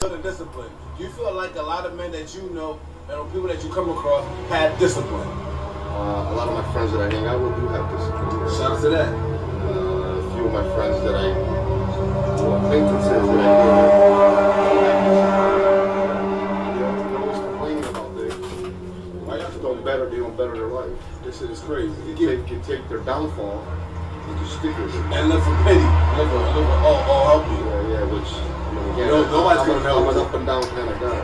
build a discipline. Do you feel like a lot of men that you know and people that you come across had discipline? A lot of my friends that I hang out with do have discipline. Shout out to that. A few of my friends that acquaintances that I they're always complaining about things. Right? They don't better their life. This shit is crazy. You take their downfall and just stick with it. And live for pity. Live for help you. Yeah, which, again, nobody's gonna help you. I'm an up and down kind of guy.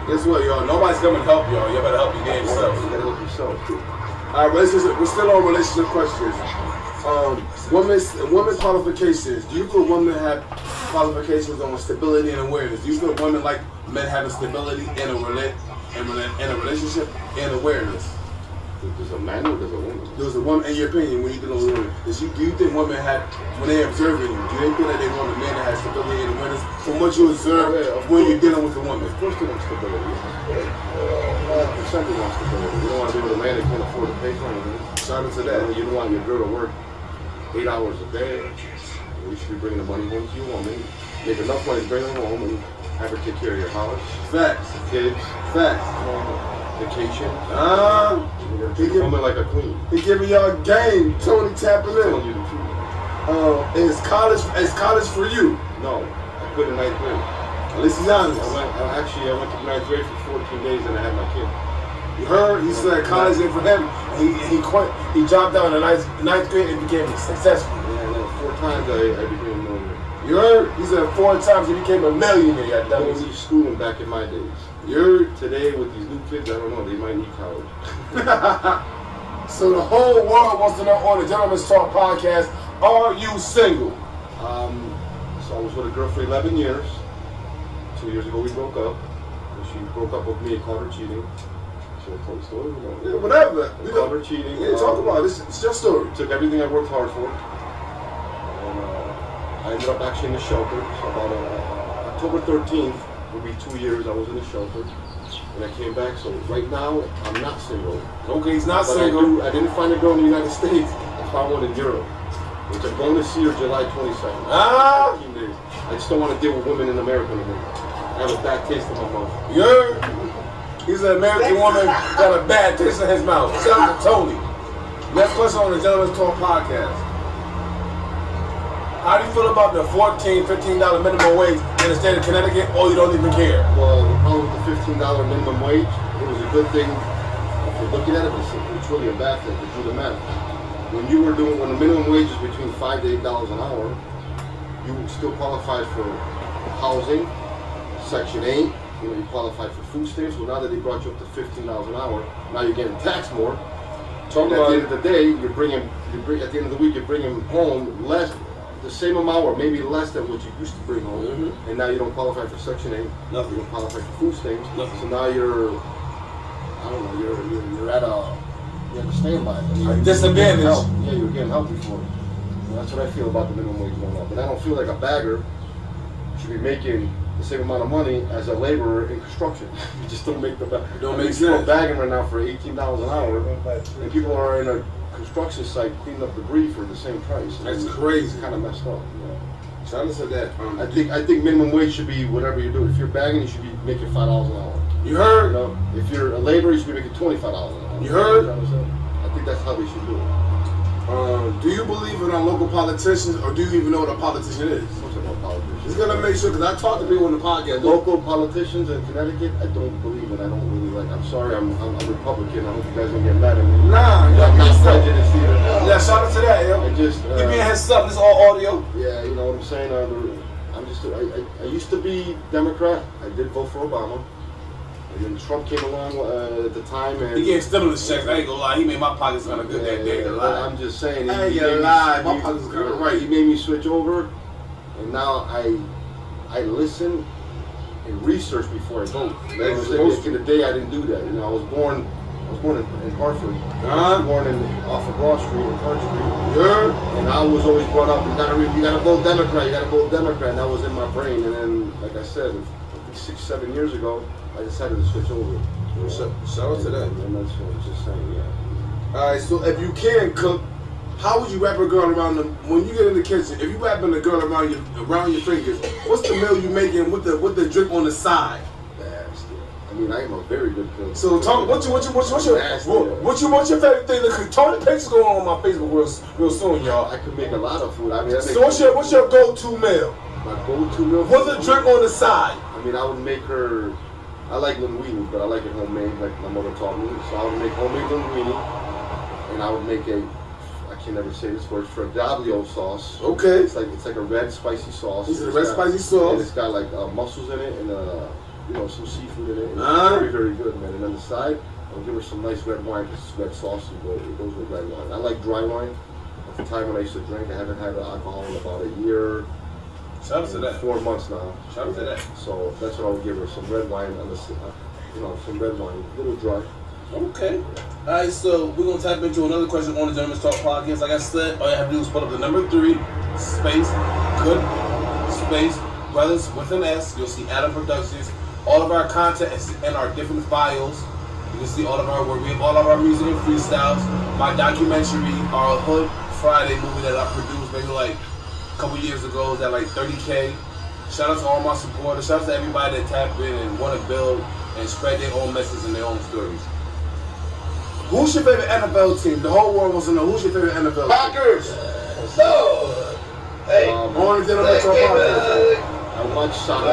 Guess what, y'all? Nobody's coming to help y'all. You better help your damn self. You gotta help yourself. Alright, we're still on relationship questions. Women qualifications. Do you feel women have qualifications on stability and awareness? Do you feel women like men having stability in a relationship and awareness? There's a man or there's a woman? There's a woman, in your opinion, when you deal with women. Do you think women have, when they observing you, do they feel that they want a man that has stability and awareness from what you observe when you're dealing with a woman? Of course they want stability. Percent they want stability. You don't want to be with a man that can't afford to pay for anything. Shout out to that. You don't want your girl to work 8 hours a day. You should be bringing the money home to your woman. Make enough money to bring her home and have her take care of your house. Facts. Kids. Facts. Vacation. He treat a woman like a queen. He giving y'all a game. Tony tapping in. Telling you the truth. Is college for you? No, I quit in 9th grade. At least he's honest. I went to 9th grade for 14 days and I had my kid. You heard? He said college ain't for him. He quit. He dropped out in the 9th grade and became successful. Yeah, and then 4 times I became a millionaire. You heard? He said 4 times he became a millionaire. I didn't leave schooling back in my days. You heard? Today with these new kids, I don't know, they might need college. So the whole world wants to know on the Gentleman's Talk podcast, are you single? So I was with a girl for 11 years. 2 years ago we broke up. And she broke up with me and called her cheating. Should I tell the story? Yeah, whatever. I called her cheating. Yeah, talk about it. It's your story. Took everything I worked hard for. And I ended up actually in the shelter. So about October 13th will be 2 years I was in the shelter. And I came back, so right now I'm not single. Okay, he's not but single. I didn't find a girl in the United States. I found one in Europe, which I'm going to see her July 22nd. 15 days. I just don't want to deal with women in America anymore. I have a bad taste in my mouth. Yeah. He's an American woman got a bad taste in his mouth. Shout out to Tony. Next question on the Gentleman's Talk podcast. How do you feel about the $14, $15 minimum wage in the state of Connecticut, or you don't even care? Well, the problem with the $15 minimum wage, it was a good thing if you're looking at it, but it's really a bad thing to do the math. When the minimum wage is between $5 to $8 an hour, you still qualify for housing, Section 8, you qualify for food stamps. Well, now that they brought you up to $15 an hour, now you're getting taxed more. At the end of the day, at the end of the week, you're bringing home the same amount or maybe less than what you used to bring home, and now you don't qualify for Section 8. Nothing. You don't qualify for food stamps. Nothing. So now you're at a standby. Disadvantage. Yeah, you're getting help before. And that's what I feel about the minimum wage going up. But I don't feel like a bagger should be making the same amount of money as a laborer in construction. You just don't make the It don't make sense. People are sense. bagging right now for $18 an hour, and people are in a construction site cleaning up debris for the same price. That's crazy. It's kind of messed up. Shout out to that. I think minimum wage should be whatever you do. If you're bagging, you should be making $5 an hour. You heard? You know, if you're a laborer, you should be making $25 an hour. You heard? I think that's how they should do it. Do you believe in our local politicians, or do you even know what a politician is? What's about politicians? Just gonna make sure, because I talk to people on the podcast. Local politicians in Connecticut, I don't believe in. I don't really like. I'm sorry, I'm Republican. I hope you guys don't get mad at me. Nah, I'm not prejudiced either. Yeah, shout out to that, yo. I just Give me a heads up. This is all audio. Yeah, you know what I'm saying. I used to be Democrat. I did vote for Obama. And then Trump came along at the time, and He gave stimulus checks. I ain't gonna lie. He made my pockets kind of good that day. To lie. I'm just saying. I ain't gonna lie. My pockets kind of right. He made me switch over, and now I listen and research before I vote. Back in the day, I didn't do that. You know, I was born in Hartford. I was born off of Broad Street and Park Street. Yeah. And I was always brought up, you gotta vote Democrat, you gotta vote Democrat. And that was in my brain. And then, like I said, I think 6-7 years ago, I decided to switch over. Shout out to that. And that's what I was just saying, yeah. All right, so if you can cook, how would you wrap a girl around the when you get in the kitchen? If you wrapping a girl around your fingers, what's the meal you making with the drink on the side? Nasty. I mean, I am a very good cook. So talk. What's your favorite thing to cook? Tony Picks going on my Facebook real soon, y'all. I could make a lot of food. I mean, So what's your go-to meal? my go-to meal? What's a drink on the side? I mean, I would make her. I like linguine, but I like it homemade, like my mother taught me. So I would make homemade linguine, and I would make a. I can never say this word, fredaglio sauce. Okay. It's like a red spicy sauce. It's a red spicy sauce. And it's got like mussels in it and some seafood in it. And Uh-huh. It's very, very good, man. And on the side, I'll give her some nice red wine because it's red sauce. It goes with red wine. I like dry wine. At the time when I used to drink, I haven't had alcohol in about a year. Shout out to that. 4 months now. Shout out to that. So that's what I would give her. Some red wine on the, some red wine, a little dry. Okay. Alright, so we're gonna tap into another question on the Gentleman's Talk podcast. Like I said, all you have to do is put up the number 3, space, good, space, brothers with an S. You'll see Adam Productions. All of our content is in our different files. You can see all of our work. We have all of our music and freestyles. My documentary, our Hood Friday movie that I produced maybe like a couple years ago is at like 30K. Shout out to all my supporters. Shout out to everybody that tapped in and want to build and spread their own message and their own stories. Who's your favorite NFL team? The whole world wants to know who's your favorite NFL team. Packers. So, hey. On the Gentleman's Talk podcast. I watch soccer. I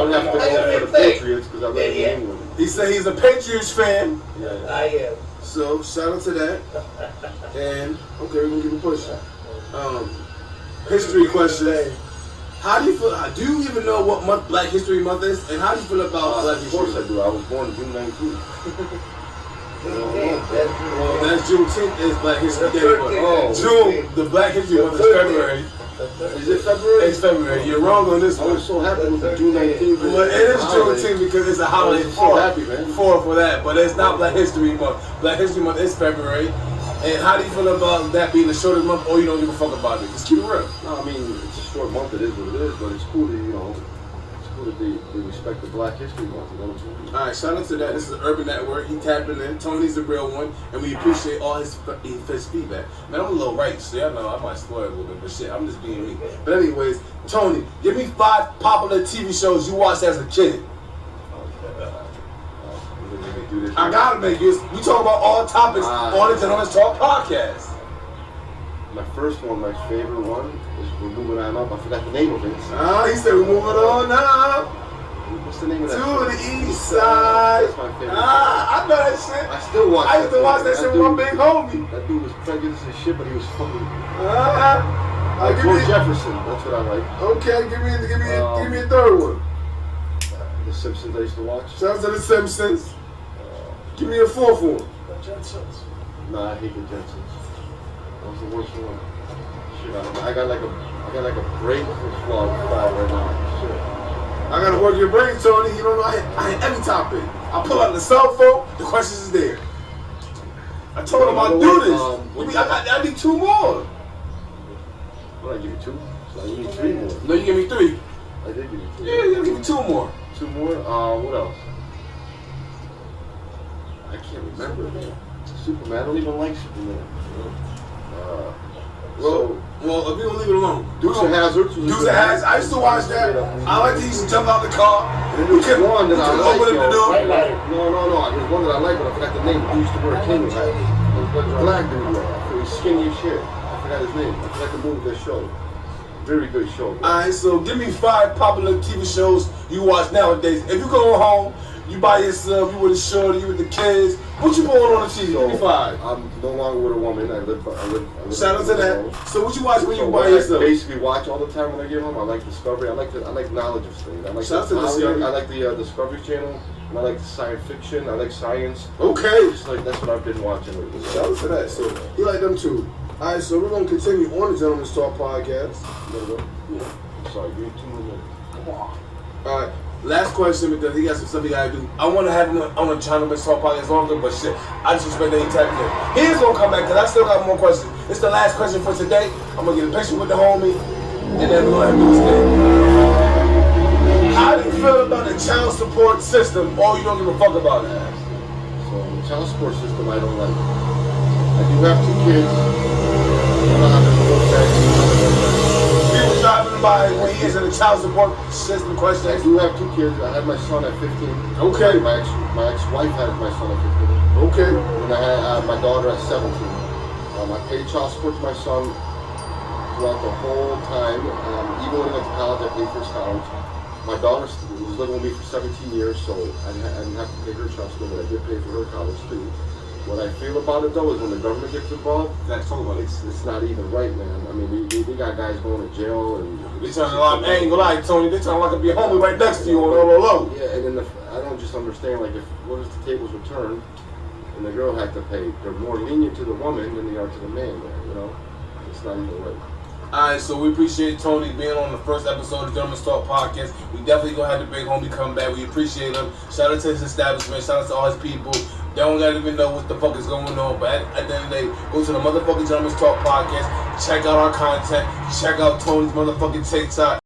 would have to go for the Patriots because I live in England. He said he's a Patriots fan. Yeah. I am. So shout out to that. And okay, we're gonna give a push. History question. How do you feel? Do you even know what month Black History Month is? And how do you feel about Black Of History course I Month? do. I was born June 19th. Well, that's Juneteenth is Black History Day, but Oh. June, the Black History Month is February. Is it February? It's February. You're wrong on this I one. was so happy with the June 19th. Well, it is Juneteenth because it's a holiday I'm so happy, man. for that, but it's not Black History Month. Black History Month is February. And how do you feel about that being the shortest month, or you don't give a fuck about it? Just keep it real. No, I mean, it's a short month. It is what it is, but it's cool to, it's cool that they respect the Black History Month. You know what I'm saying? All right, shout out to that. This is Urban Network. He tapping in. Tony's the real one, and we appreciate all his feedback. Man, I'm a little right, so y'all know I might spoil it a little bit, but shit, I'm just being me. But anyways, Tony, give me 5 popular TV shows you watched as a kid. I gotta make this. We talk about all topics on the Gentleman's Talk podcast. My first one, my favorite one, is We're Moving On Up. I forgot the name of it. He said we're moving on now What's the name of to that? the east side. That's my favorite. I know that shit. I still watch I used to watch that shit with my big homie. That dude was prejudiced as shit, but he was funny. Give George me, Jefferson, that's what I like. okay, give me a third one. The Simpsons I used to watch. Shout out to the Simpsons. Give me a 4th one. Nah, I hate the Jetsons. That was the worst one. Shit, I got like a brain flaw right now. Shit. I gotta work your brain, Tony. You don't know I hit every topic. I pull out the cell phone, the questions is there. I told him I'd do this. I need 2 more. What did I give you 2? So I give you 3 more. No, you give me 3. I did give you 3. Yeah, you gotta give me 2 more. 2 more? What else? I can't remember, man. Superman. I don't even like Superman. Well, if we don't leave it alone. Dukes of Hazzard. Dukes of Hazzard. I used to watch that. I like to used to jump out the car. There's one that I like, open the door. No. There's one that I like, but I forgot the name. He used to wear a king hat. The black dude, he was skinny as shit. I forgot his name. I forgot the movie, that show. Very good show. Alright, so give me 5 popular TV shows you watch nowadays. If you go home, you by yourself, you with a shorty, you with the kids, what you going on the TV? Give me 5. I'm no longer with a woman. I live Shout out to that. So what you watch when you by I yourself? basically watch all the time when I get home. I like Discovery. I like knowledge of things. I like Shout out to Discovery. I like the Discovery Channel. And I like science fiction. I like science. Okay. It's like that's what I've been watching lately. Shout out to that. So you like them too. Alright, so we're gonna continue on the Gentleman's Talk podcast. Yeah. I'm sorry, give me 2 more minutes. Come on. Alright, last question because he got some stuff he gotta do. I wanna have him on the Gentleman's Talk podcast longer, but shit, I just respect that he tapped in. He's gonna come back because I still got more questions. It's the last question for today. I'm gonna get a picture with the homie, and then we're gonna have to do this thing. How do you feel about the child support system, or you don't give a fuck about it? So the child support system I don't like. I do have 2 kids. I have to work back. People dropping by when he is in the child support system I questions. do have 2 kids. I had my son at 15. Okay. My ex-wife had my son at 15. Okay. And I had my daughter at 17. I paid child support to my son throughout the whole time. Even when he went to college, I paid for his college. My daughter was living with me for 17 years, so I didn't have to pay her child support, but I did pay for her college too. What I feel about it though is when the government gets involved, Let's talk about it. it's not even right, man. I mean, we got guys going to jail and They trying to lock, I ain't gonna lie, Tony, they trying to lock up your homie right next to you on low. yeah, and then I don't just understand, like, what if the tables were turned and the girl had to pay? They're more lenient to the woman than they are to the man, man, you know? It's not even right. Alright, so we appreciate Tony being on the first episode of the Gentleman's Talk Podcast. We definitely gonna have the big homie come back. We appreciate him. Shout out to his establishment. Shout out to all his people. They don't gotta even know what the fuck is going on. But at the end of the day, go to the motherfucking Gentleman's Talk Podcast. Check out our content. Check out Tony's motherfucking TikTok.